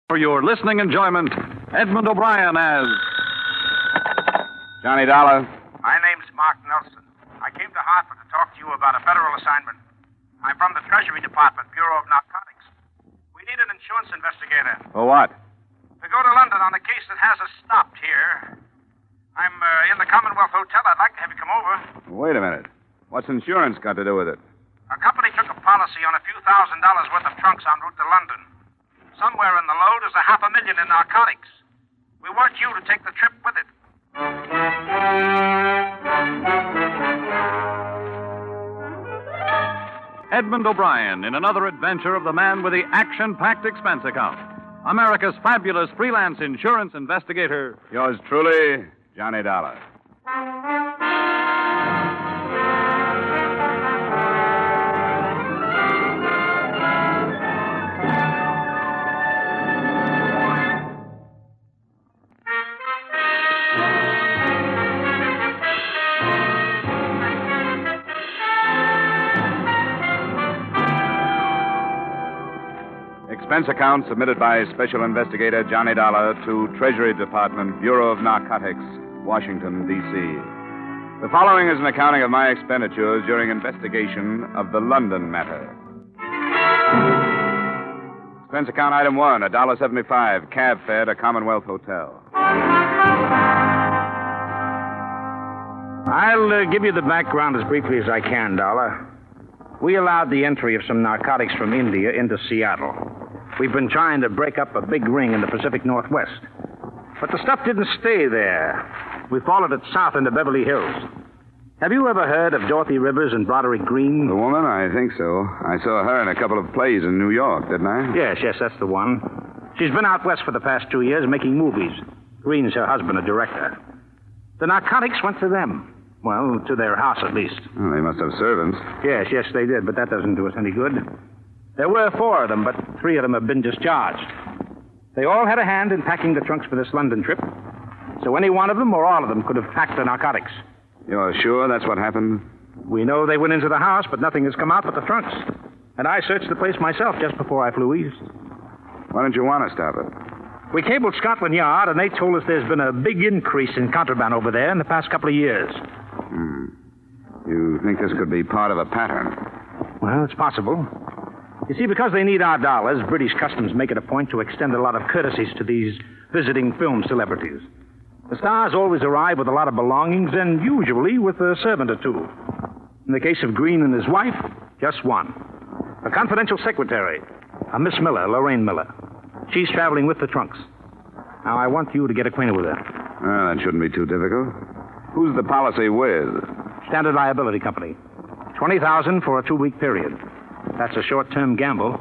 For your listening enjoyment, Edmund O'Brien as Johnny Dollar. My name's Mark Nelson. I came to Hartford to talk to you about a federal assignment. I'm from the Treasury Department, Bureau of Narcotics. We need an insurance investigator. For what? To go to London on a case that has us stopped here. I'm in the Commonwealth Hotel. I'd like to have you come over. Wait a minute. What's insurance got to do with it? Our company took a policy on a few $1,000s worth of trunks en route to London. Somewhere in the load is $500,000 in narcotics. We want you to take the trip with it. Edmund O'Brien in another adventure of the man with the action-packed expense account. America's fabulous freelance insurance investigator. Yours truly, Johnny Dollar. Expense account submitted by Special Investigator Johnny Dollar to Treasury Department, Bureau of Narcotics, Washington, D.C. The following is an accounting of my expenditures during investigation of the London matter. Expense account item 1, $1.75, cab fare to Commonwealth Hotel. I'll give you the background as briefly as I can, Dollar. We allowed the entry of some narcotics from India into Seattle. We've been trying to break up a big ring in the Pacific Northwest. But the stuff didn't stay there. We followed it south into Beverly Hills. Have you ever heard of Dorothy Rivers and Broderick Green? The woman? I think so. I saw her in a couple of plays in New York, didn't I? Yes, that's the one. She's been out west for the past 2 years making movies. Green's her husband, a director. The narcotics went to them. Well, to their house, at least. Well, they must have servants. Yes, they did, but that doesn't do us any good. There were 4 of them, but 3 of them have been discharged. They all had a hand in packing the trunks for this London trip, so any one of them or all of them could have packed the narcotics. You're sure that's what happened? We know they went into the house, but nothing has come out but the trunks. And I searched the place myself just before I flew east. Why don't you want to stop it? We cabled Scotland Yard, and they told us there's been a big increase in contraband over there in the past couple of years. You think this could be part of a pattern? Well, it's possible. You see, because they need our dollars, British Customs make it a point to extend a lot of courtesies to these visiting film celebrities. The stars always arrive with a lot of belongings and usually with a servant or 2. In the case of Green and his wife, just 1. A confidential secretary, a Miss Miller, Lorraine Miller. She's traveling with the trunks. Now, I want you to get acquainted with her. Well, that shouldn't be too difficult. Who's the policy with? Standard Liability Company. $20,000 for a 2-week period. That's a short-term gamble.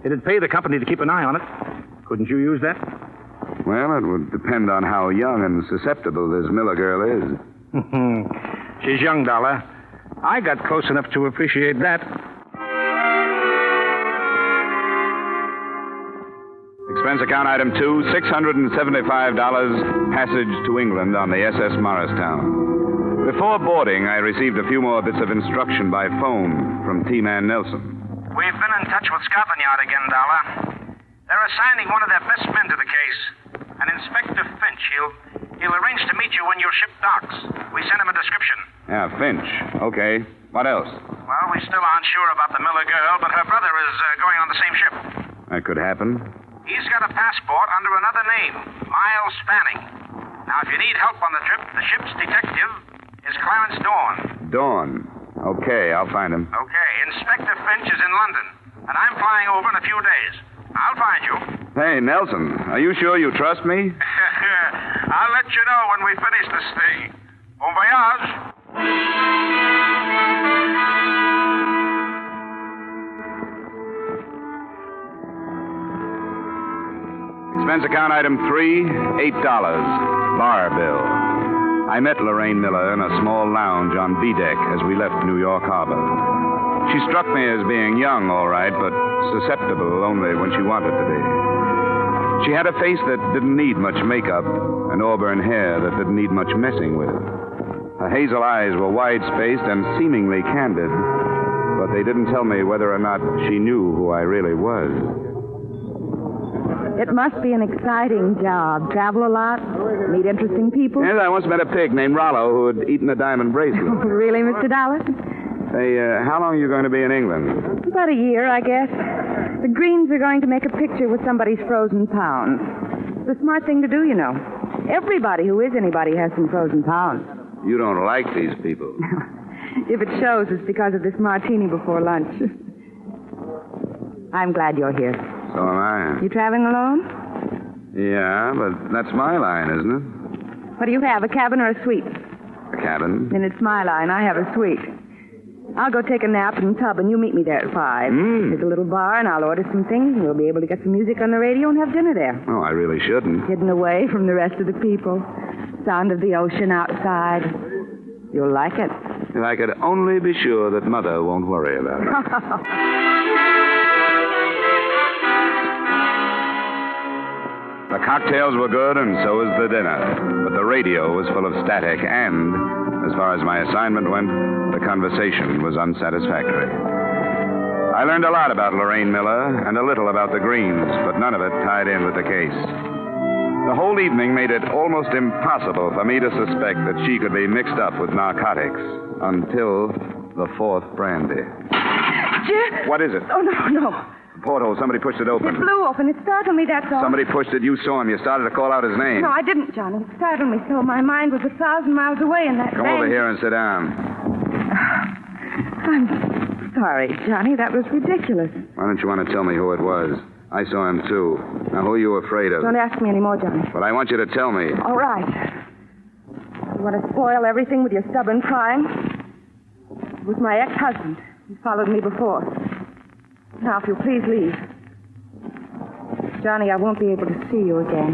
It'd pay the company to keep an eye on it. Couldn't you use that? Well, it would depend on how young and susceptible this Miller girl is. She's young, Dollar. I got close enough to appreciate that. Expense account item 2, $675, passage to England on the SS Morristown. Before boarding, I received a few more bits of instruction by phone from T-Man Nelson. We've been in touch with Scotland Yard again, Dollar. They're assigning one of their best men to the case. An Inspector Finch. He'll arrange to meet you when your ship docks. We sent him a description. Yeah, Finch. Okay. What else? Well, we still aren't sure about the Miller girl, but her brother is going on the same ship. That could happen. He's got a passport under another name, Miles Fanning. Now, if you need help on the trip, the ship's detective is Clarence Dawn. Dawn. Okay, I'll find him. Okay, Inspector Finch is in London, and I'm flying over in a few days. I'll find you. Hey, Nelson, are you sure you trust me? I'll let you know when we finish this thing. Bon voyage. Expense account item 3, $8. Bar bill. I met Lorraine Miller in a small lounge on B-deck as we left New York Harbor. She struck me as being young, all right, but susceptible only when she wanted to be. She had a face that didn't need much makeup and auburn hair that didn't need much messing with. Her hazel eyes were wide-spaced and seemingly candid, but they didn't tell me whether or not she knew who I really was. It must be an exciting job. Travel a lot, meet interesting people. Yes, I once met a pig named Rollo who had eaten a diamond bracelet. Really, Mr. Dollar? Say, how long are you going to be in England? About a year, I guess. The Greens are going to make a picture with somebody's frozen pounds. It's a smart thing to do, you know. Everybody who is anybody has some frozen pounds. You don't like these people. If it shows, it's because of this martini before lunch. I'm glad you're here. So am I. You traveling alone? Yeah, but that's my line, isn't it? What do you have, a cabin or a suite? A cabin. Then it's my line. I have a suite. I'll go take a nap in the tub, and you meet me there at 5. There's a little bar, and I'll order some things, and we'll be able to get some music on the radio and have dinner there. Oh, I really shouldn't. Hidden away from the rest of the people. Sound of the ocean outside. You'll like it. If I could only be sure that Mother won't worry about it. The cocktails were good, and so was the dinner. But the radio was full of static, and, as far as my assignment went, the conversation was unsatisfactory. I learned a lot about Lorraine Miller and a little about the Greens, but none of it tied in with the case. The whole evening made it almost impossible for me to suspect that she could be mixed up with narcotics until the fourth brandy. Jim? What is it? Oh, no. The porthole. Somebody pushed it open. It blew open. It startled me, that's all. Somebody pushed it. You saw him. You started to call out his name. No, I didn't, Johnny. It startled me so. My mind was 1,000 miles away in that Come bang. over here and sit down. I'm sorry, Johnny. That was ridiculous. Why don't you want to tell me who it was? I saw him, too. Now, who are you afraid of? Don't ask me any more, Johnny. But I want you to tell me. All right. You want to spoil everything with your stubborn prying? It was my ex-husband. He followed me before. Now, if you'll please leave. Johnny, I won't be able to see you again.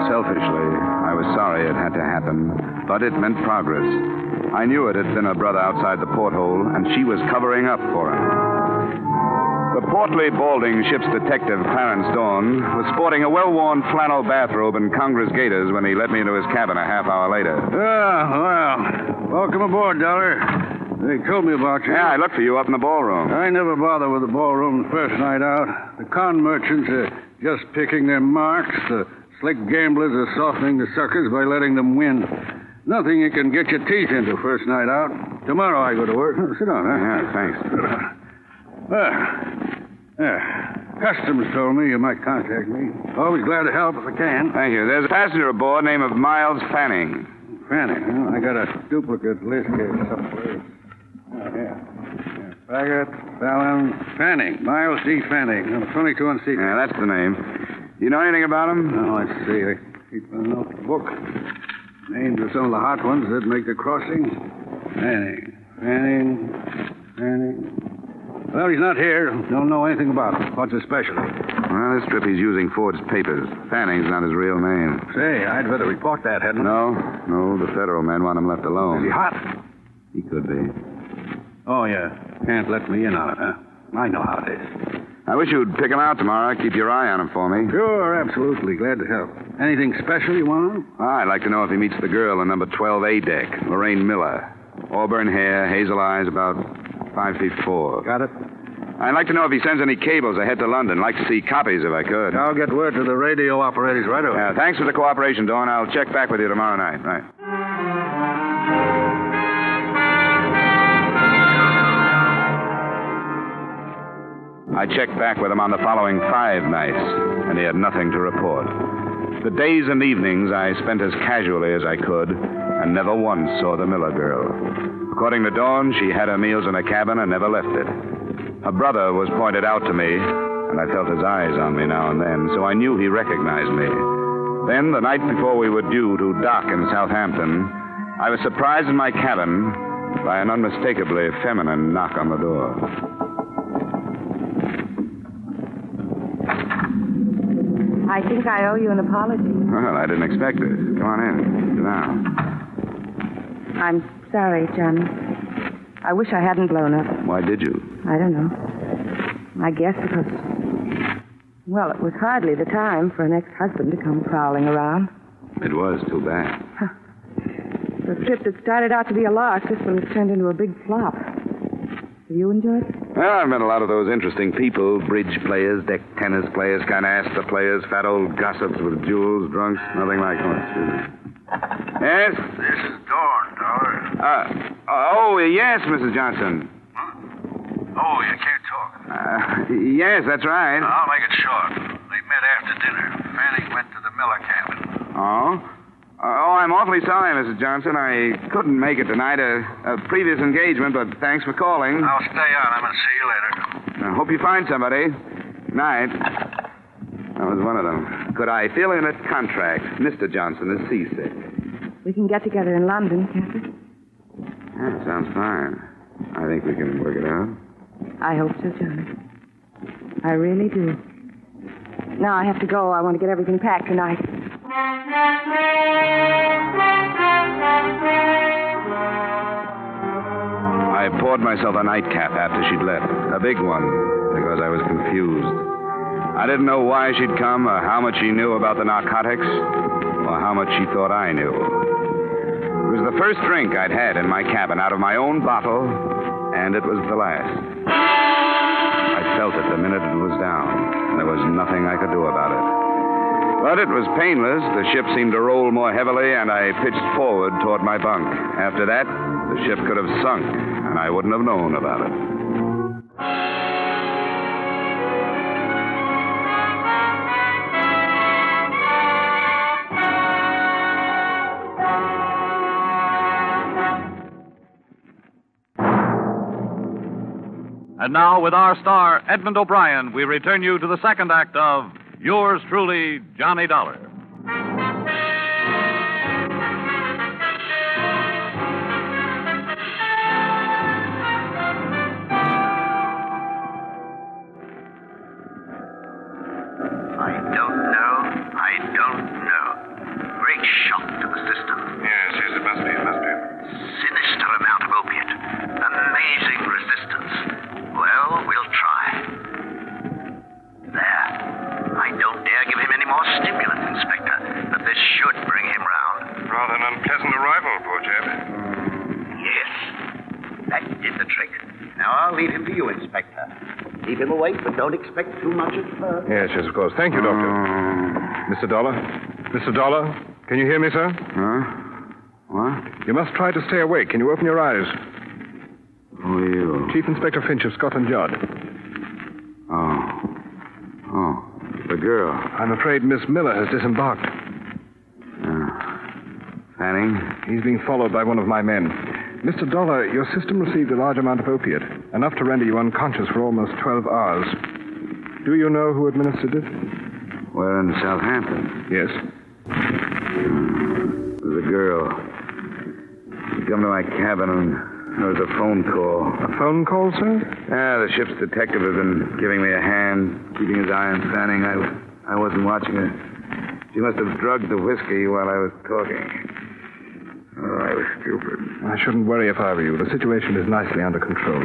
Selfishly, I was sorry it had to happen, but it meant progress. I knew it had been her brother outside the porthole, and she was covering up for him. The portly, balding ship's detective, Clarence Dawn, was sporting a well-worn flannel bathrobe and Congress gaiters when he let me into his cabin a half hour later. Well, welcome aboard, Dollar. They told me about you. Yeah, I looked for you up in the ballroom. I never bother with the ballroom the first night out. The con merchants are just picking their marks. The slick gamblers are softening the suckers by letting them win. Nothing you can get your teeth into first night out. Tomorrow I go to work. Sit down, huh? Yeah, thanks. Customs told me you might contact me. Always glad to help if I can. Thank you. There's a passenger aboard named Miles Fanning. Fanning, huh? I got a duplicate list here somewhere. Oh, yeah. Baggett, Fallon, Fanning. Miles D. Fanning. 22 on seat. Yeah, that's the name. You know anything about him? Oh, let's see. I keep a notebook. Names of some of the hot ones that make the crossing. Fanning. Well, he's not here. Don't know anything about him. What's his specialty? Well, this trip he's using Ford's papers. Fanning's not his real name. Say, I'd better report that, hadn't I? No, the federal men want him left alone. Is he hot? He could be. Oh, yeah. Can't let me in on it, huh? I know how it is. I wish you'd pick him out tomorrow. Keep your eye on him for me. Sure, absolutely. Glad to help. Anything special you want? I'd like to know if he meets the girl on number 12A deck, Lorraine Miller. Auburn hair, hazel eyes, about 5'4". Got it? I'd like to know if he sends any cables ahead to London. Like to see copies if I could. I'll get word to the radio operators right away. Thanks for the cooperation, Dawn. I'll check back with you tomorrow night. Right. I checked back with him on the following 5 nights, and he had nothing to report. The days and evenings I spent as casually as I could, and never once saw the Miller girl. According to Dawn, she had her meals in a cabin and never left it. Her brother was pointed out to me, and I felt his eyes on me now and then, so I knew he recognized me. Then, the night before we were due to dock in Southampton, I was surprised in my cabin by an unmistakably feminine knock on the door. I think I owe you an apology. Well, I didn't expect it. Come on in. Sit down. I'm sorry, Johnny. I wish I hadn't blown up. Why did you? I don't know. I guess because, well, it was hardly the time for an ex-husband to come prowling around. It was too bad. The trip that started out to be a lark, this one has turned into a big flop. Have you enjoyed it? Well, I've met a lot of those interesting people, bridge players, deck tennis players, kind of Astor players, fat old gossips with jewels, drunks, nothing like much. Yes? This is Dawn, Dollar. Yes, Mrs. Johnson. Huh? Oh, you can't talk. Yes, that's right. I'll make it short. They met after dinner. Fanning went to the Miller cabin. Oh? I'm awfully sorry, Mrs. Johnson. I couldn't make it tonight. A previous engagement, but thanks for calling. I'll stay on. I'm going to see you later. I hope you find somebody. Night. That was one of them. Could I fill in a contract? Mr. Johnson is seasick. We can get together in London, can't we? That sounds fine. I think we can work it out. I hope so, Johnny. I really do. Now I have to go. I want to get everything packed tonight. I poured myself a nightcap after she'd left. A big one, because I was confused. I didn't know why she'd come, or how much she knew about the narcotics, or how much she thought I knew. It was the first drink I'd had in my cabin out of my own bottle, and it was the last. I felt it the minute it was down, and there was nothing I could do about it. But it was painless. The ship seemed to roll more heavily, and I pitched forward toward my bunk. After that, the ship could have sunk, and I wouldn't have known about it. And now, with our star, Edmund O'Brien, we return you to the second act of Yours Truly, Johnny Dollar. I don't know. Great shock to the system. Yes, it must be. Sinister amount of opiate. Amazing resistance. Well, we'll try. There. I don't dare give him any more stimulants, Inspector, but this should bring him round. Rather an unpleasant arrival, poor chap. Yes. That did the trick. Now I'll leave him to you, Inspector. Keep him awake, but don't expect too much at first. Yes, of course. Thank you, Doctor. Mr. Dollar? Mr. Dollar? Can you hear me, sir? Huh? What? You must try to stay awake. Can you open your eyes? Who are you? Chief Inspector Finch of Scotland Yard. Oh, the girl. I'm afraid Miss Miller has disembarked. Fanning? He's being followed by one of my men. Mr. Dollar, your system received a large amount of opiate, enough to render you unconscious for almost 12 hours. Do you know who administered it? We're in Southampton. Yes. It was a girl. She come to my cabin and there was a phone call. A phone call, sir? Yeah, the ship's detective has been giving me a hand, keeping his eye on Fanning. I wasn't watching her. She must have drugged the whiskey while I was talking. Oh, I was stupid. I shouldn't worry if I were you. The situation is nicely under control.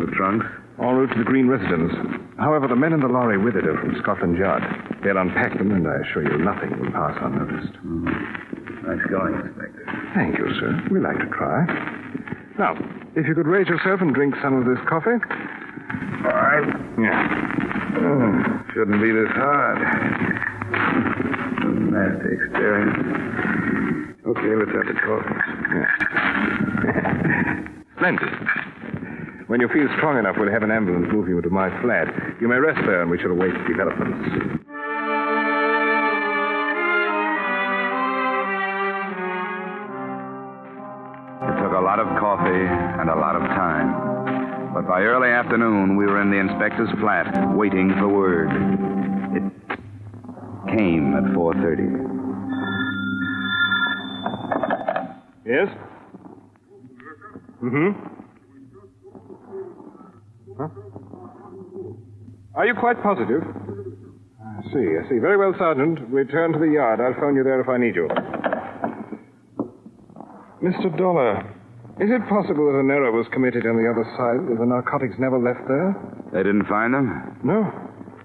The trunks? En route to the Green residence. However, the men in the lorry with it are from Scotland Yard. They'll unpack them, and I assure you nothing will pass unnoticed. Nice going, Inspector. Thank you, sir. We like to try. Now, if you could raise yourself and drink some of this coffee. All right. Yeah. Shouldn't be this hard. Nasty experience. Okay, let's have the coffee. Splendid. When you feel strong enough, we'll have an ambulance move you to my flat. You may rest there, and we shall await developments. It took a lot of coffee and a lot of time. But by early afternoon, we were in the inspector's flat, waiting for word. It came at 4:30. Yes? Mm-hmm. Huh? Are you quite positive? I see. Very well, Sergeant. Return to the yard. I'll phone you there if I need you. Mr. Dollar, is it possible that an error was committed on the other side, that the narcotics never left there? They didn't find them? No.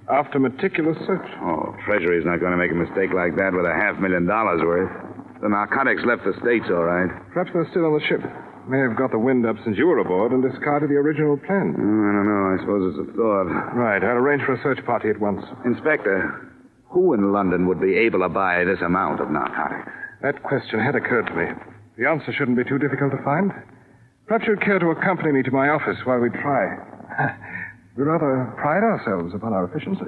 After meticulous search. Oh, Treasury's not going to make a mistake like that with $500,000 worth. The narcotics left the States, all right. Perhaps they're still on the ship. May have got the wind up since you were aboard and discarded the original plan. I don't know. I suppose it's a thought. Right. I'll arrange for a search party at once. Inspector, who in London would be able to buy this amount of narcotics? That question had occurred to me. The answer shouldn't be too difficult to find. Perhaps you'd care to accompany me to my office while we try. We rather pride ourselves upon our efficiency.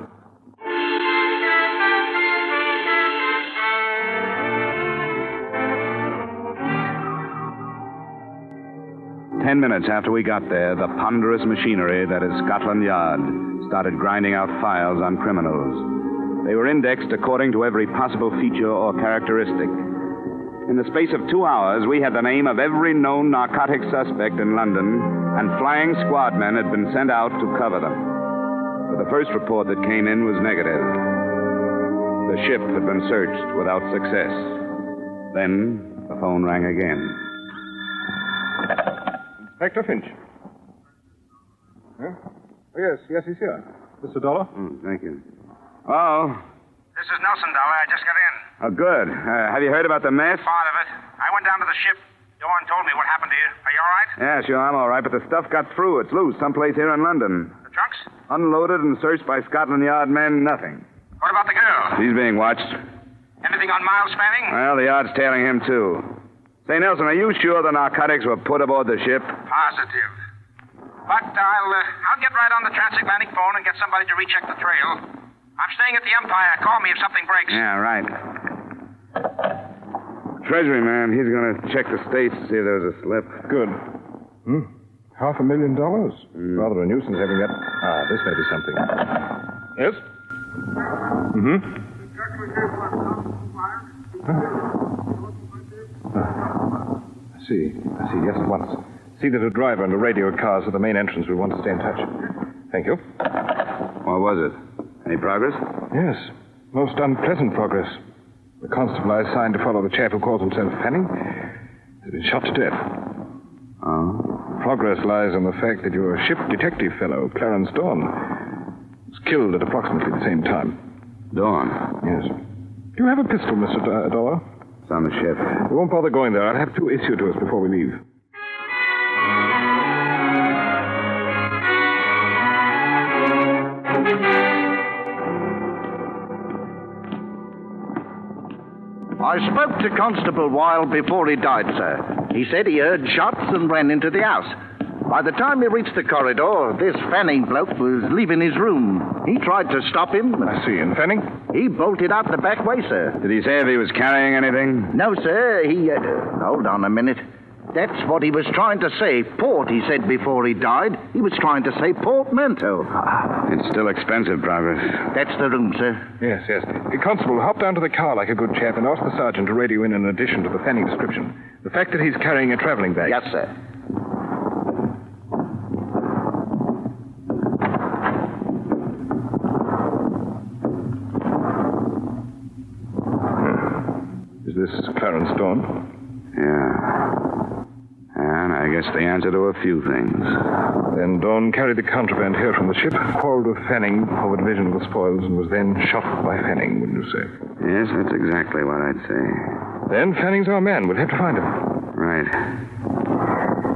10 minutes after we got there, the ponderous machinery that is Scotland Yard started grinding out files on criminals. They were indexed according to every possible feature or characteristic. In the space of 2 hours, we had the name of every known narcotic suspect in London, and flying squad men had been sent out to cover them. But the first report that came in was negative. The ship had been searched without success. Then the phone rang again. Inspector Finch. Huh? Oh, yes, he's here. Mr. Dollar? Thank you. Oh. This is Nelson, Dollar. I just got in. Oh, good. Have you heard about the mess? Part of it. I went down to the ship. Dorn told me what happened to you. Are you all right? Yeah, sure, I'm all right, but the stuff got through. It's loose someplace here in London. The trunks? Unloaded and searched by Scotland Yard men, nothing. What about the girl? She's being watched. Anything on Miles Fanning? Well, the Yard's tailing him, too. Say, Nelson, are you sure the narcotics were put aboard the ship? Positive. But I'll get right on the transatlantic phone and get somebody to recheck the trail. I'm staying at the Empire. Call me if something breaks. Yeah, right. Treasury man, he's going to check the States to see if there's a slip. Good. $500,000. Rather a nuisance having that. This may be something. Yes? I see. Yes, at once. See that a driver and a radio cars at the main entrance. We want to stay in touch. Thank you. What was it? Any progress? Yes. Most unpleasant progress. The constable I assigned to follow the chap who calls himself Fanning has been shot to death. Oh? Progress lies in the fact that your ship detective fellow, Clarence Dawn, was killed at approximately the same time. Dawn? Yes. Do you have a pistol, Mr. Dollar? It's on the ship. We won't bother going there. I'll have two issued to us before we leave. I spoke to Constable Weil before he died, sir. He said he heard shots and ran into the house. By the time he reached the corridor, this Fanning bloke was leaving his room. He tried to stop him. I see. And Fanning? He bolted out the back way, sir. Did he say if he was carrying anything? No, sir. He... hold on a minute. That's what he was trying to say. Port, he said before he died. He was trying to say portmanteau. It's still expensive, Progress. That's the room, sir. Yes. Constable, hop down to the car like a good chap and ask the sergeant to radio in an addition to the Fanning description. The fact that he's carrying a traveling bag. Yes, sir. Is this Clarence Dawn? Yeah. And I guess the answer to a few things. Then Dawn carried the contraband here from the ship, quarreled with Fanning over division of the spoils, and was then shot by Fanning, wouldn't you say? Yes, that's exactly what I'd say. Then Fanning's our man. We'll have to find him. Right.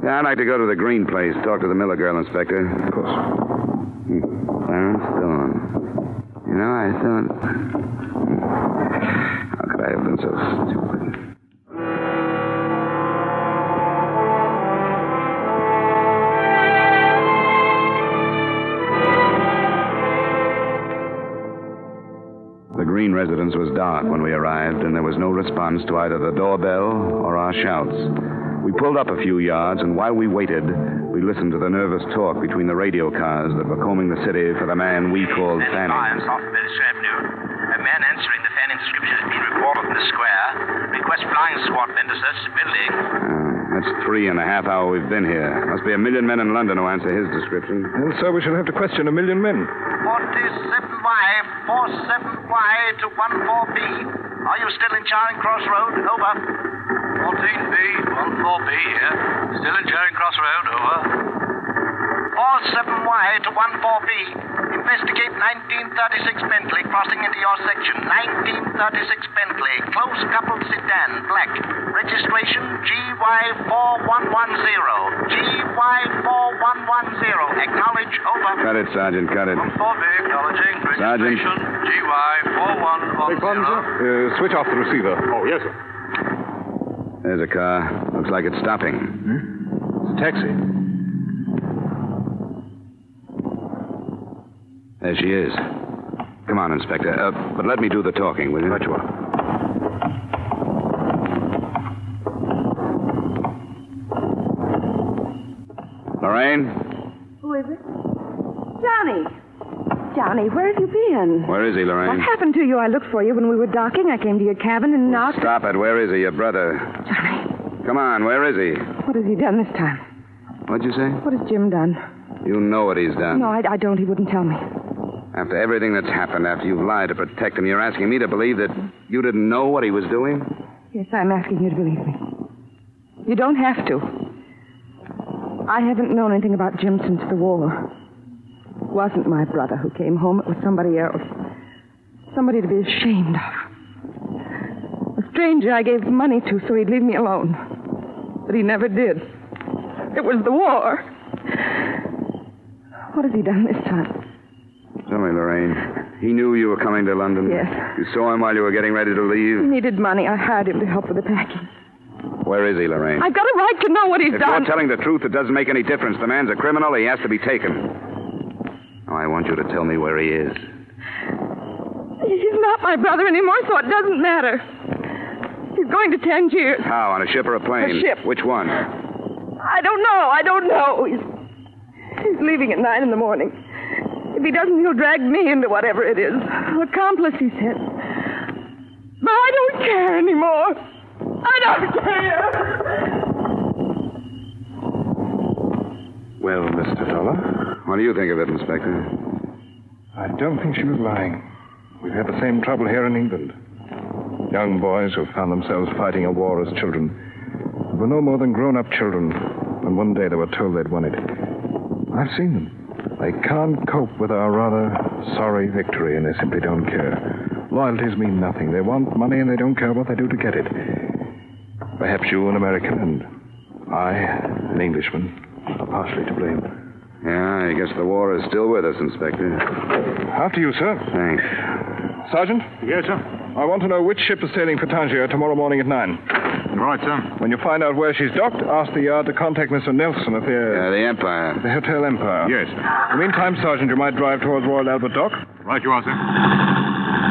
Yeah, I'd like to go to the Green place, talk to the Miller girl, Inspector. Of course. Clarence Dawn. You know, I thought... How could I have been so stupid? The Green residence was dark when we arrived, and there was no response to either the doorbell or our shouts. We pulled up a few yards, and while we waited, we listened to the nervous talk between the radio cars that were combing the city for the man we called Fanning. Off Venice Avenue. A man answering the Fanning description has been reported from the square. Request flying squad men to search the building. That's 3.5 hours we've been here. Must be 1 million men in London who answer his description. And so we shall have to question 1 million men. 47Y, 47Y to 14B. Are you still in Charing Cross Road? Over. 14B, 14B here. Still in Charing Cross Road, over. 47Y to 14B. investigate 1936 Bentley crossing into your section. 1936 Bentley, close coupled sedan, black. Registration GY4110. GY4110. Acknowledge, over. Cut it, Sergeant, cut it. 4B, acknowledging. Sergeant. GY4110. Switch off the receiver. Oh, yes, sir. There's a car. Looks like it's stopping. It's a taxi. There she is. Come on, Inspector. But let me do the talking, will you? Right you are. Lorraine? Who is it? Johnny. Johnny, where have you been? Where is he, Lorraine? What happened to you? I looked for you when we were docking. I came to your cabin and knocked. Stop it. Where is he, your brother? Johnny, Come on, where is he? what has he done this time? What'd you say? What has Jim done? You know what he's done. No, I don't. He wouldn't tell me. After everything that's happened, after you've lied to protect him, you're asking me to believe that you didn't know what he was doing? Yes, I'm asking you to believe me. You don't have to. I haven't known anything about Jim since the war. It wasn't my brother who came home. It was somebody else. Somebody to be ashamed of. A stranger I gave money to so he'd leave me alone. But he never did. It was the war. What has he done this time? Tell me, Lorraine. He knew you were coming to London? Yes. You saw him while you were getting ready to leave? He needed money. I hired him to help with the packing. Where is he, Lorraine? I've got a right to know what he's If done. you're telling the truth, it doesn't make any difference. The man's a criminal. He has to be taken. Now, I want you to tell me where he is. He's not my brother anymore, so it doesn't matter. He's going to Tangiers. How, on a ship or a plane? A ship. Which one? I don't know. He's leaving at 9 in the morning. If he doesn't, he'll drag me into whatever it is. Accomplice, he said. But I don't care anymore. I don't care. Well, Mr. Dollar, What do you think of it, Inspector? I don't think she was lying. We've had the same trouble here in England. Young boys who found themselves fighting a war as children were no more than grown-up children, and one day they were told they'd won it. I've seen them. They can't cope with our rather sorry victory, and they simply don't care. Loyalties mean nothing. They want money, and they don't care what they do to get it. Perhaps you, an American, and I, an Englishman, are partially to blame. Yeah, I guess the war is still with us, Inspector. After you, sir. Thanks. Sergeant? Yes, sir. I want to know which ship is sailing for Tangier tomorrow morning at 9. Right, sir. When you find out where she's docked, ask the yard to contact Mr. Nelson of The Empire. the Hotel Empire. Yes. In the meantime, Sergeant, you might drive towards Royal Albert Dock. Right you are, sir.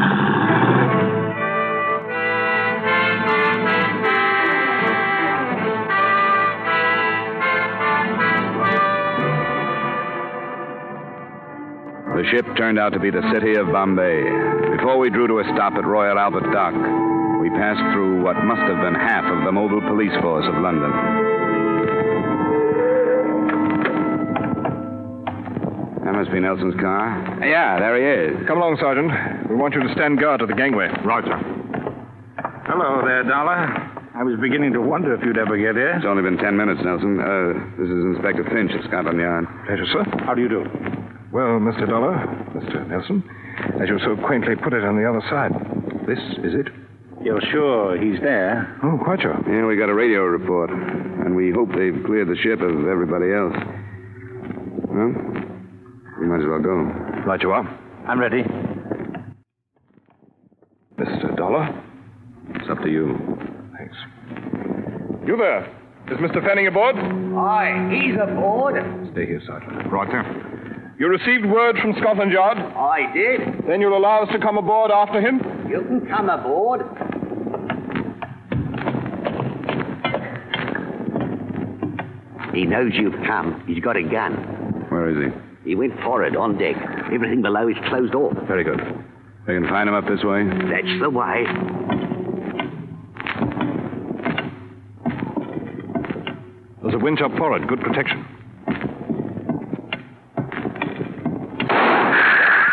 The ship turned out to be the city of Bombay. Before we drew to a stop at Royal Albert Dock, we passed through what must have been half of the mobile police force of London. That must be Nelson's car. Yeah, there he is. Come along, Sergeant. We want you to stand guard at the gangway. Right, sir. Hello there, Dollar. I was beginning to wonder if you'd ever get here. It's only been 10 minutes, Nelson. This is Inspector Finch at Scotland Yard. Pleasure, sir. How do you do? Well, Mr. Dollar, Mr. Nelson, as you so quaintly put it on the other side, this is it? You're sure he's there? Oh, quite sure. Yeah, we got a radio report, and we hope they've cleared the ship of everybody else. Well, we might as well go. Right you are. I'm ready. Mr. Dollar? It's up to you. Thanks. You there. Is Mr. Fanning aboard? Aye, he's aboard. Stay here, Sergeant. Right, sir. You received word from Scotland Yard? I did. Then you'll allow us to come aboard after him? You can come aboard. He knows you've come. He's got a gun. Where is he? He went forward on deck. Everything below is closed off. Very good. We can find him up this way? That's the way. There's a winch up forward. Good protection.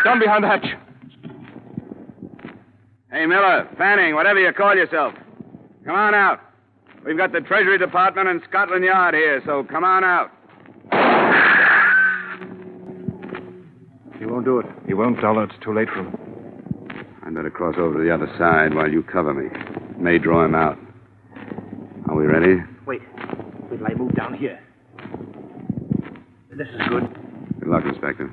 Down behind the hatch. Hey, Miller, Fanning, whatever you call yourself. Come on out. We've got the Treasury Department and Scotland Yard here, so come on out. He won't do it. He won't, Dollar. It's too late for him. I'd better cross over to the other side while you cover me. May draw him out. Are we ready? Wait till I move down here. This is good. Good luck, Inspector.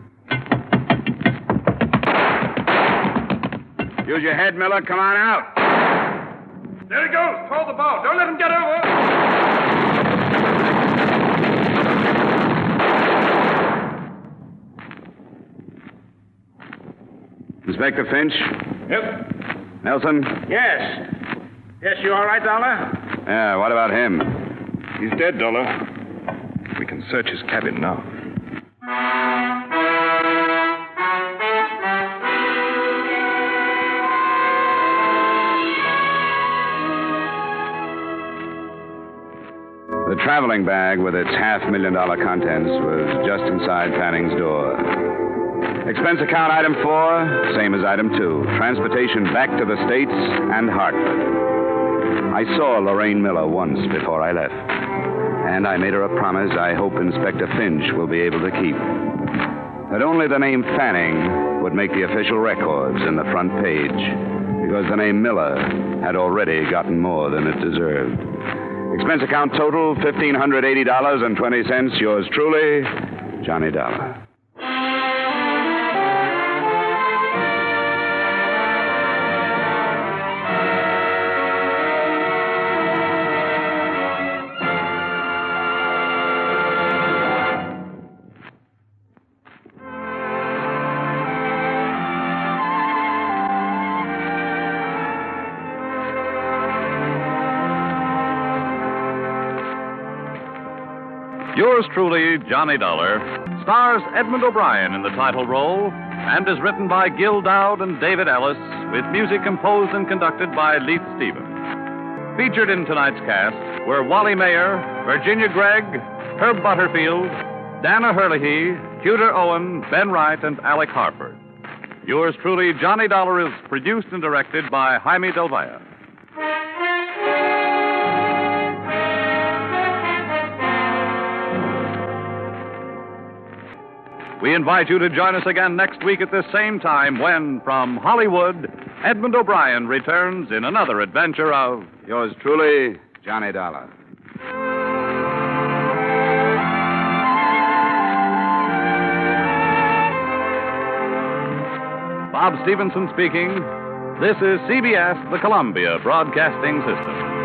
Use your head, Miller. Come on out. There he goes. Throw the ball. Don't let him get over. Inspector Finch? Yep. Nelson? Yes. Yes, you all right, Dollar? Yeah, what about him? He's dead, Dollar. We can search his cabin now. The traveling bag with its $500,000 contents was just inside Fanning's door. Expense account item 4, same as item 2. Transportation back to the States and Hartford. I saw Lorraine Miller once before I left. And I made her a promise I hope Inspector Finch will be able to keep. That only the name Fanning would make the official records in the front page, because the name Miller had already gotten more than it deserved. Expense account total, $1,580.20. Yours truly, Johnny Dollar. Yours truly, Johnny Dollar, stars Edmund O'Brien in the title role and is written by Gil Dowd and David Ellis, with music composed and conducted by Leith Stevens. Featured in tonight's cast were Wally Mayer, Virginia Gregg, Herb Butterfield, Dana Herlihy, Tudor Owen, Ben Wright, and Alec Harford. Yours truly, Johnny Dollar, is produced and directed by Jaime Del Valle. We invite you to join us again next week at this same time when, from Hollywood, Edmund O'Brien returns in another adventure of Yours truly, Johnny Dollar. Bob Stevenson speaking. This is CBS, the Columbia Broadcasting System.